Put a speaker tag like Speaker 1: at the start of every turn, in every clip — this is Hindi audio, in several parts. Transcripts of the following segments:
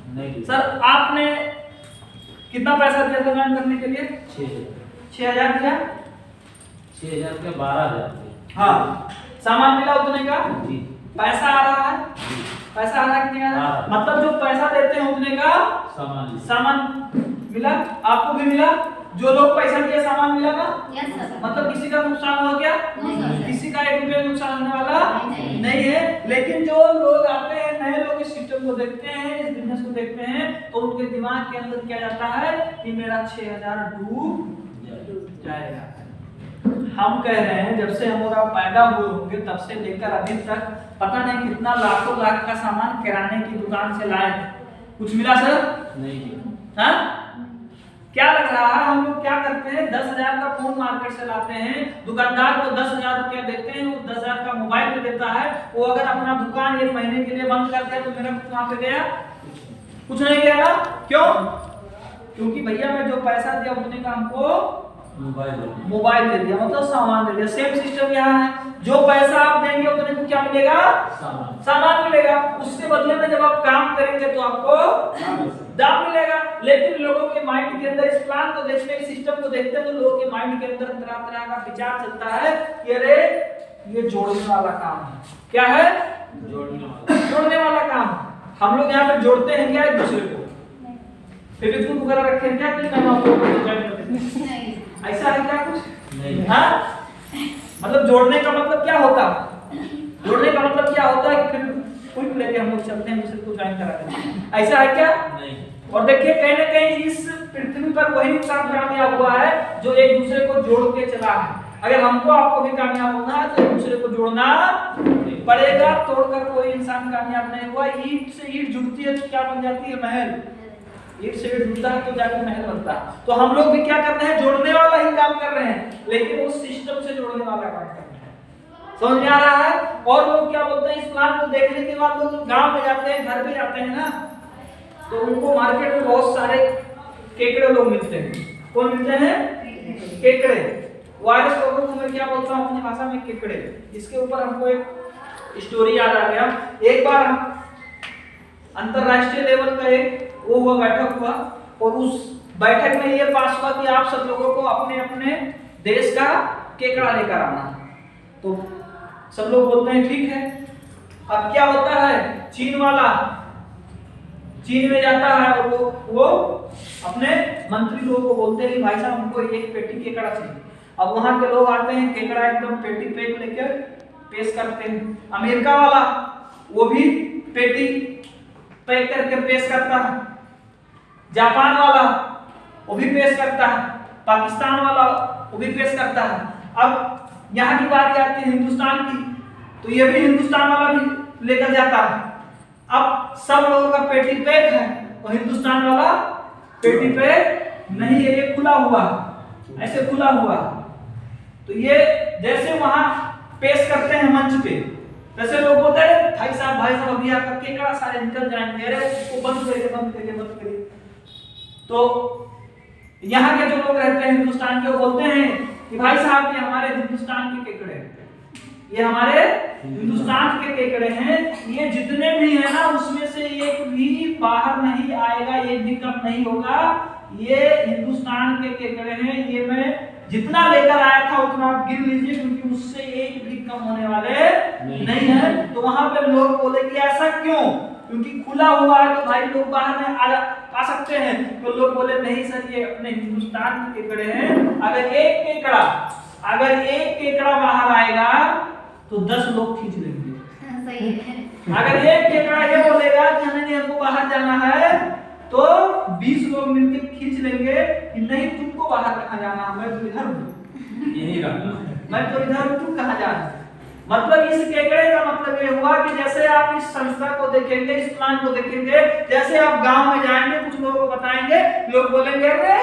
Speaker 1: नहीं
Speaker 2: सर आपने कितना पैसा दिया था ज्वाइन करने के लिए? 6,000 दिया।
Speaker 1: 6,000 के 12,000
Speaker 2: हाँ, सामान मिला उतने का?
Speaker 1: जी।
Speaker 2: पैसा आ रहा है?
Speaker 1: जी।
Speaker 2: पैसा आ रहा है कि नहीं आ रहा?
Speaker 1: हाँ।
Speaker 2: मतलब जो पैसा देते हैं उतने का सामान मिला, आपको भी मिला, जो लोग पैसा दिए सामान मिला ना?
Speaker 3: Yes sir.
Speaker 2: मतलब किसी का नुकसान हुआ क्या?
Speaker 3: नहीं।
Speaker 2: किसी का 1 रुपया नुकसान होने वाला
Speaker 3: नहीं।
Speaker 2: नहीं है। लेकिन जो लोग आते हैं, नए लोग इस सिस्टम को देखते हैं, इस बिजनेस को देखते हैं, तो उनके दिमाग के अंदर क्या जाता है कि मेरा 6,000 डूब जाएगा। हम कह रहे हैं जब से हम और आप पैदा हुए होंगे तब से लेकर अभी तक पता नहीं कितना लाखों लाख का सामान किराने की दुकान से लाए, कुछ मिला सर?
Speaker 1: नहीं।
Speaker 2: हाँ? क्या लग रहा है हम लोग क्या करते हैं? 10,000 का फोन मार्केट से लाते हैं, दुकानदार को 10,000 रुपया देते हैं, वो 10,000 का मोबाइल पे देता है, वो अगर अपना दुकान 1 महीने के लिए बंद कर दिया तो मेरा कुछ वहां पे गया? कुछ नहीं गया ना? क्यों? क्योंकि भैया मैं जो पैसा दिया उतने का हमको मोबाइल दे दिया, मतलब सामान दे दिया। सेम सिस्टम यहाँ है, जो पैसा आप देंगे उतने को क्या मिलेगा? सामान मिलेगा। उसके बदले में जब आप काम करेंगे तो आपको दाम मिलेगा। लेकिन लोगों के माइंड के अंदर इस प्लान को देखते हैं, सिस्टम को देखते हैं, तो लोगों के माइंड के अंदर तरह तरह का विचार चलता है कि अरे ये जोड़ने वाला काम है। क्या है? जोड़ने वाला काम। हम लोग यहाँ पे जोड़ते हैं क्या एक दूसरे को? फेविक्विक वगैरह रखे हैं क्या कि हम आपको ज्वाइन कर देते हैं? ऐसा है क्या कुछ?
Speaker 1: नहीं।
Speaker 2: हाँ? मतलब जोड़ने का मतलब क्या होता है? जोड़ने का मतलब क्या होता है कि फिर क्विक लेके हम लोग चलते हैं, दूसरे को ज्वाइन करा देते हैं। ऐसा है क्या?
Speaker 1: नहीं।
Speaker 2: और देखिए कहीं ना कहीं इस पृथ्वी पर वही इंसान कामयाब हुआ है जो एक दूसरे को जोड़ के चला है। अगर हमको आपको भी कामयाब होना है तो एक दूसरे को जोड़ना पड़ेगा, तोड़कर कोई इंसान कामयाब नहीं हुआ। ईंट से ईंट जुड़ती है तो क्या बन जाती है? महल। ईंट से ईंट जुड़ता है तो जाकर महल बनता है। तो हम लोग भी क्या कर रहे हैं? जोड़ने वाला ही काम कर रहे हैं, लेकिन उस सिस्टम से जोड़ने वाला काम कर रहे हैं। समझ में आ रहा है? और लोग क्या बोलते हैं, इस प्लान को देखने के बाद लोग गांव में जाते हैं, घर पे जाते हैं ना, तो उनको मार्केट में बहुत सारे केकड़े लोग मिलते हैं। कौन मिलते हैं? केकड़े। वायरस लोगों को मैं क्या बोलता हूँ अपनी भाषा में? केकड़े। इसके ऊपर हमको एक स्टोरी याद आ गया। एक बार हम अंतरराष्ट्रीय लेवल का एक वो हुआ, बैठक हुआ, और उस बैठक में ये पास हुआ कि आप सब लोगों को अपने अपने देश का केकड़ा लेकर आना। तो सब लोग बोलते हैं ठीक है। अब क्या होता है, चीन वाला चीन में जाता है और वो अपने मंत्री लोगों को बोलते हैं कि भाई साहब हमको एक पेटी केकड़ा चाहिए। अब वहां के लोग आते हैं, केकड़ा एकदम पेटी पैक लेकर पेश करते हैं। अमेरिका वाला वो भी पेटी पैक करके पेश करता है। जापान वाला वो भी पेश करता है। पाकिस्तान वाला वो भी पेश करता है। अब यहाँ की बात आती है हिंदुस्तान की, तो ये भी हिंदुस्तान वाला भी लेकर जाता है। अब सब लोगों का पेटी पैक है और हिंदुस्तान वाला पेटी पैक नहीं है, ये खुला हुआ, ऐसे खुला हुआ। तो ये जैसे वहां पेश करते हैं मंच पे, वैसे लोग बोलते हैं भाई साहब अभी आपका केकड़ा सारे निकल जाएंगे, अरे उसको बंद करिए। तो यहाँ के जो लोग रहते हैं हिंदुस्तान के, वो बोलते हैं कि भाई साहब ये हमारे हिंदुस्तान के केकड़े हैं, ये हमारे हिंदुस्तान के केकड़े हैं, ये जितने भी है ना उसमें से एक भी बाहर नहीं आएगा, एक भी कम नहीं होगा, ये हिंदुस्तान के केकड़े हैं, ये मैं जितना लेकर आया था उतना आप गिन लीजिए, क्योंकि उससे एक भी कम होने वाले नहीं है। तो वहां पे लोग बोले कि ऐसा क्यों? क्योंकि खुला हुआ है तो भाई लोग बाहर में आ सकते हैं। तो लोग बोले नहीं सर ये अपने हिंदुस्तान के केकड़े हैं, अगर एक केकड़ा बाहर आएगा तो 10 लोग खींच लेंगे।
Speaker 3: सही है।
Speaker 2: अगर एक केकड़ा ये बोलेगा कि हमें हमको बाहर जाना है तो 20 लोग मिलकर खींच लेंगे कि नहीं तुमको बाहर कहाँ जाना है, मैं तो इधर हूँ,
Speaker 1: यही रखना है,
Speaker 2: मैं तो इधर हूँ, तुम कहाँ जा रहे हो। मतलब इस केकड़े का मतलब ये हुआ कि जैसे आप इस संस्था को देखेंगे, इस प्लान को देखेंगे, जैसे आप गांव में जाएंगे, कुछ लोगों को बताएंगे, लोग बोलेंगे अरे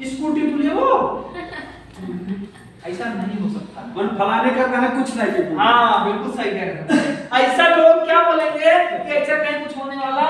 Speaker 2: स्कूटी तुझे वो ऐसा नहीं हो सकता,
Speaker 1: फलाने का कहना कुछ नहीं।
Speaker 2: हाँ बिल्कुल सही कह रहे हैं। ऐसा लोग क्या बोलेंगे कि ऐसा कहीं कुछ होने वाला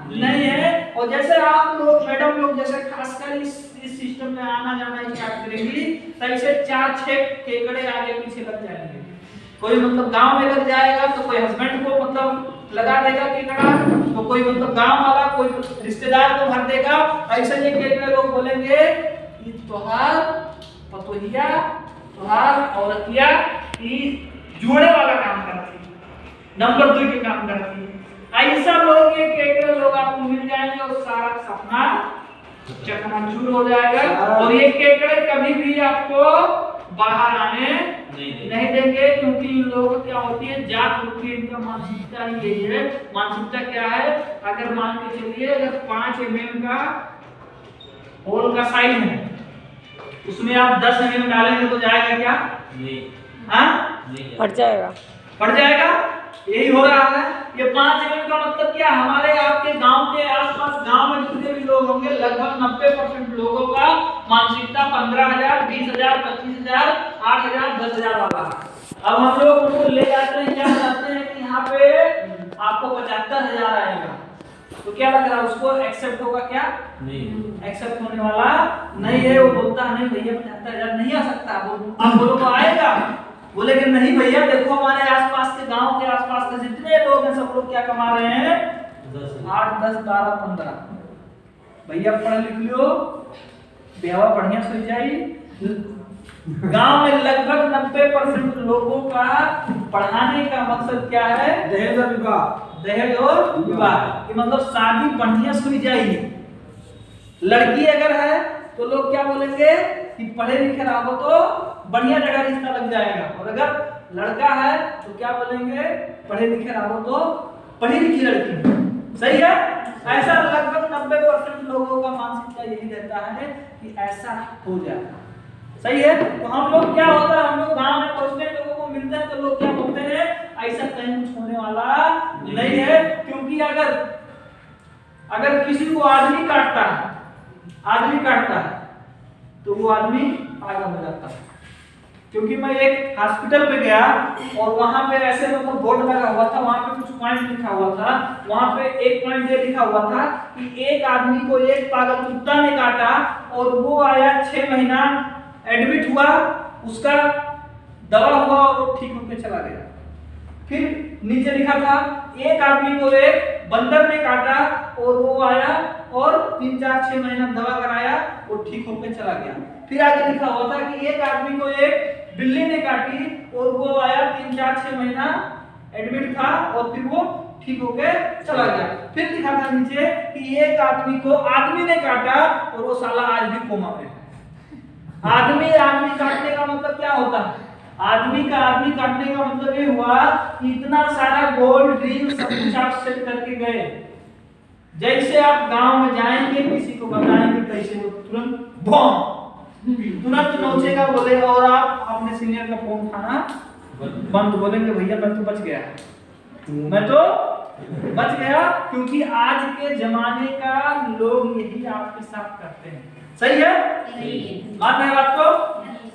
Speaker 2: नहीं है। और जैसे आप लोग मैडम लोग जैसे खासकर इस सिस्टम में आना जाना स्टार्ट करेंगी, तैसे 4-6 केकड़े आगे पीछे लग जाएंगे। कोई मतलब गांव में लग जाएगा तो कोई हस्बैंड को मतलब लगा देगा केकड़ा, तो कोई मतलब गांव वाला कोई रिश्तेदार को भर देगा। ऐसे ये केकड़े लोग बोलेंगे कि तोहार पतोहिया तोहार औरतिया की जोड़े वाला काम करती है, नंबर 2 के काम करती है। ऐसा लोग ये केकड़े लोग आपको मिल जाएंगे और सारा सपना चकनाचूर हो जाएगा। और ये केकड़े कभी भी आपको बाहर आने नहीं देंगे, क्योंकि इन लोगों क्या होती है, जात होती है, इनका मानसिकता ही यही है। मानसिकता क्या है, अगर मान के चलिए अगर 5 mm का होल का साइज है, उसमें आप 10 mm डालेंगे तो जाएगा क्या? नहीं। हाँ,
Speaker 3: फट जाएगा,
Speaker 2: फट जाएगा। यही हो रहा है। ये 5 mm का मतलब क्या, हमारे आपके गांव के आसपास गांव में जितने भी लोग होंगे लगभग 90% लोगों का मानसिकता 15,000, 20,000, 25,000, 8,000, 10,000 वाला। अब हम लोग उनको ले जाते हैं, क्या चाहते हैं कि यहाँ पे आपको 75,000 आएगा, तो क्या लग रहा है उसको एक्सेप्ट होगा क्या? नहीं, एक्सेप्ट होने वाला नहीं है। वो बोलता है नहीं भैया 75,000 नहीं आ सकता। आप बोलो तो आएगा, बोले कि नहीं भैया देखो हमारे आसपास के गांव के आसपास के जितने लोग हैं सब लोग क्या कमा रहे हैं, 8, 10, 12, 15। भैया पढ़ लिख लो, ब्याह बढ़िया से जाई। गांव में लगभग 90% लोगों का पढ़ाने का मकसद क्या है?
Speaker 1: दहेज और विवाह,
Speaker 2: दहेज और विवाह, कि मतलब शादी बढ़िया से जाइए। लड़की अगर है तो लोग क्या बोलेंगे कि पढ़े लिखे रहो तो बढ़िया जगह रिश्ता लग जाएगा, और अगर लड़का है तो क्या बोलेंगे, पढ़े लिखे रहो तो पढ़ी लिखी लड़की। सही है। ऐसा लगभग 90% लोगों का मानसिकता यही रहता है कि ऐसा हो जाए। सही है। तो हम लोग क्या होता है, हम लोग गांव में पहुंचते हैं, लोगों को मिलते हैं तो लोग क्या बोलते हैं, ऐसा कहीं कुछ होने वाला नहीं है। क्योंकि अगर किसी को आदमी काटता है तो वो आदमी पागल हो जाता है। क्योंकि मैं एक हॉस्पिटल पे गया और वहां पे ऐसे मतलब बोर्ड लगा हुआ था, वहां पे कुछ पॉइंट लिखा हुआ था। वहां पे एक पॉइंट ये लिखा हुआ था कि एक आदमी को एक पागल कुत्ता ने काटा और वो आया 6 महीना एडमिट हुआ, उसका दवा हुआ और वो ठीक होकर चला गया। फिर नीचे लिखा था एक आदमी को एक बंदर ने काटा और वो आया और 3, 4, 6 महीना दवा कराया, वो ठीक होकर चला गया। फिर आगे लिखा हुआ था कि एक आदमी को एक बिल्ली ने काटी और वो आया 3, 4, 6 महीना एडमिट था और फिर वो ठीक होकर चला गया। फिर लिखा था नीचे कि एक आदमी को आदमी ने काटा और वो साला आज भी कोमा में है। आदमी काटने का मतलब क्या होता है? आदमी काटने का मतलब ये हुआ कि इतना सारा गोल्ड ड्रिंक सब कुछ आप सेट करके गए। जैसे आप गांव में जाएंगे, किसी को बताएंगे कैसे, वो तुरंत नोचेगा, बोलेगा और आप अपने सीनियर का फोन उठाना बंद, बोलेंगे भैया मैं तो बच गया, क्योंकि आज के जमाने का लोग यही आपके साथ करते हैं। सही है। मान रहे बात को?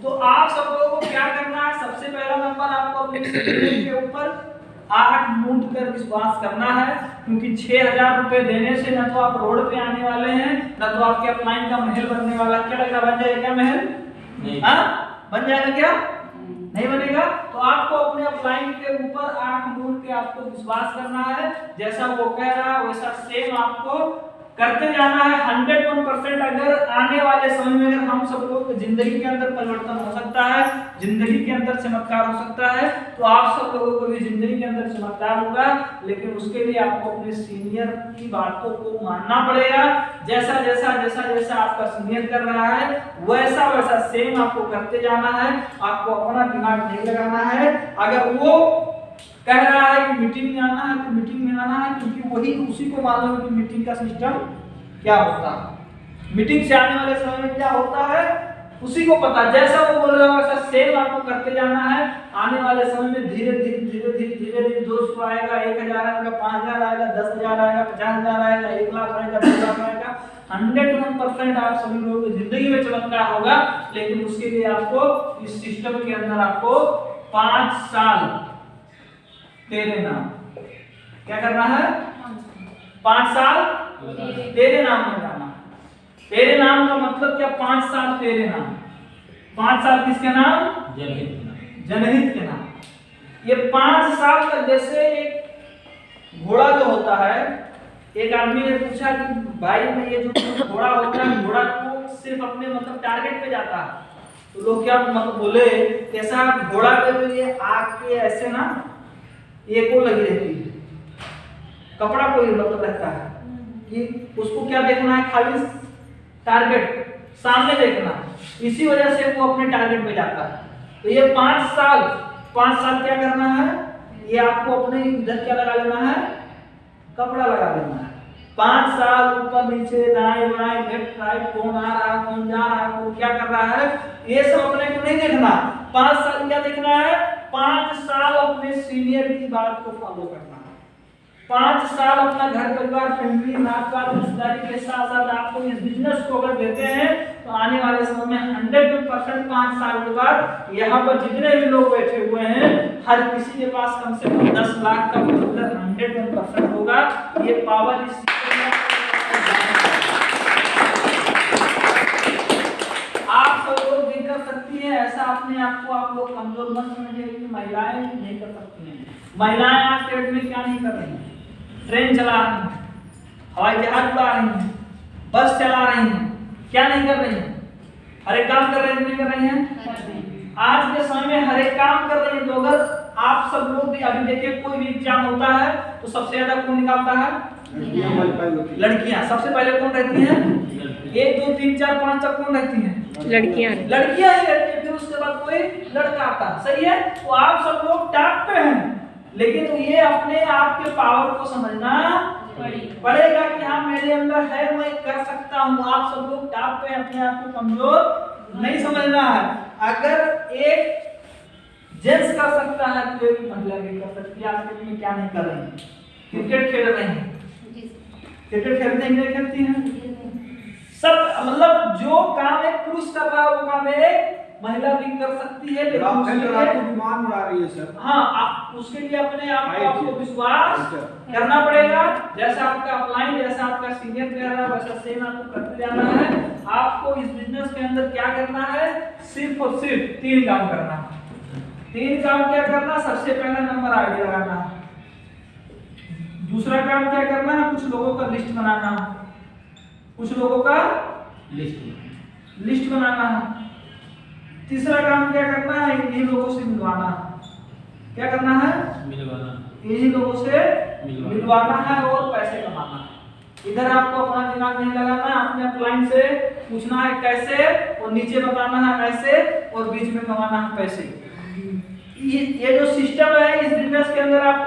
Speaker 2: तो आप सब लोगों को क्या करना है, सबसे पहला नंबर आपको अपने सीनियर के ऊपर आंख मूंद कर विश्वास करना है। क्योंकि 6,000 रुपए देने से न तो आप रोड पे आने वाले हैं, न तो आपके अपलाइन का महल बनने वाला। क्या लग रहा, बन जाएगा क्या महल? नहीं। बन जाएगा क्या? नहीं बनेगा। तो आपको अपने अपलाइन के ऊपर आंख मूंद के आपको विश्वास करना है। जैसा वो कह रहा है वैसा सेम आपको करते जाना है 101%। अगर आने वाले समय में अगर हम सब लोग जिंदगी के अंदर परिवर्तन हो सकता है, जिंदगी के अंदर चमत्कार हो सकता है, तो आप सब लोगों को भी जिंदगी के अंदर चमत्कार होगा। लेकिन उसके लिए आपको अपने सीनियर की बातों को मानना पड़ेगा। जैसा जैसा आपका सीनियर कर रहा है वैसा सेम आपको करते जाना है। आपको अपना दिमाग नहीं लगाना है। अगर वो कह रहा है कि मीटिंग में आना है तो मीटिंग में आना है, क्योंकि वही उसी को मालूम है कि मीटिंग का सिस्टम क्या होता है, मीटिंग से आने वाले समय में क्या होता है उसी को पता। जैसा वो बोल रहा है वैसा सेम आपको करते जाना है। आने वाले समय में धीरे धीरे 200 आएगा, 1,000 आएगा, 5,000 आएगा, 10,000 आएगा, 50,000 आएगा, 1 लाख आएगा, 2 लाख आएगा। 101% आप सभी लोगों की जिंदगी में चमत्कार होगा। लेकिन उसके लिए आपको इस सिस्टम के अंदर आपको 5 साल तेरे नाम क्या करना है, 5 साल तेरे नाम में जाना। तेरे नाम का मतलब क्या, 5 साल तेरे नाम। 5 साल किसके नाम? जनहित के नाम। ये 5 साल तक जैसे एक घोड़ा जो होता है, एक आदमी ने पूछा कि भाई में ये जो घोड़ा होता है, घोड़ा को सिर्फ अपने मतलब टारगेट पे जाता है, तो लोग क्या मतलब बोले कैसा घोड़ा पे तो ये आग के ऐसे ना ये को लगी रहती है, कपड़ा कोई मतलब रहता है कि उसको क्या देखना है, खाली टारगेट सामने देखना, इसी वजह से वो अपने टारगेट पे जाता है। तो ये 5 साल क्या करना है, ये आपको अपने इधर क्या लगा लेना है, कपड़ा लगा लेना है। 5 साल ऊपर नीचे दाएं बाएं लेफ्ट राइट कौन आ रहा है कौन जा रहा है कौन क्या कर रहा है, ये सब अपने को नहीं देखना। 5 साल क्या देखना है, 5 साल अपने सीनियर की बात को फॉलो करना है। 5 साल अपना घर परिवार फैमिली नात रिश्तेदारी के साथ साथ आपको इस बिजनेस को अगर देते हैं तो आने वाले समय में 100% 5 साल के बाद यहाँ पर जितने भी लोग बैठे हुए हैं हर किसी के पास कम से कम 10 लाख का मतलब 100% होगा। ये पावर इस आप सब लोग भी कर सकती हैं। ऐसा अपने आप को आप लोग कमजोर मत समझिए कि महिलाएं नहीं कर सकती हैं। महिलाएं आज के डेट में क्या नहीं कर रही हैं, ट्रेन चला रही हैं, हवाई जहाज उड़ा रही हैं, बस चला रही हैं, क्या नहीं कर रही हैं, हर एक काम कर रही हैं, नहीं कर रही हैं। आज के समय में हर एक काम कर रही हैं। तो अगर आप सब लोग भी अभी देखिए कोई भी एग्जाम होता है तो सबसे ज्यादा कौन निकालता है, लड़कियां। सबसे पहले कौन रहती हैं, 1 2 3 4 5 तक कौन रहती हैं, लड़कियां ही रहती है। फिर उसके बाद कोई लड़का आता है, सही है। तो आप सब लोग टॉप पे हैं, लेकिन ये अपने आप के पावर को समझना पड़ेगा कि हाँ मेरे अंदर है, मैं कर सकता हूँ। आप सब लोग टॉप पे अपने आप को कमजोर नहीं समझना है। अगर एक जेंट्स कर सकता है तो एक महिला भी कर सकती है। आज के लिए क्या नहीं कर रही है, क्रिकेट खेल रहे हैं, क्रिकेट खेलते हैं, खेलती हैं सब, मतलब जो काम एक पुरुष कर रहा है वो काम एक महिला भी कर सकती है। लेकिन
Speaker 1: विमान उड़ा रही है सर।
Speaker 2: हाँ, आप उसके लिए अपने आप को आपको विश्वास करना पड़ेगा। जैसा आपका अपलाइन, जैसा आपका सीनियर कर रहा है वैसा सेम आपको करते जाना है। आपको इस बिजनेस के अंदर क्या करना है, सिर्फ और सिर्फ 3 काम करना है। 3 काम क्या करना, सबसे पहला नंबर आईडी लगाना है। दूसरा काम क्या करना है, कुछ लोगों का लिस्ट बनाना है, कुछ लोगों का लिस्ट बनाना है। तीसरा काम क्या करना है, इन्हीं लोगों से मिलवाना है। क्या करना है, मिलवाना, इन्हीं लोगों से मिलवाना है और पैसे कमाना है। इधर आपको अपना दिमाग नहीं लगाना है, अपने अपलाइन से पूछना है कैसे, और नीचे बताना है ऐसे, और बीच में कमाना है पैसे। ये जो सिस्टम है इस बिजनेस के अंदर आपको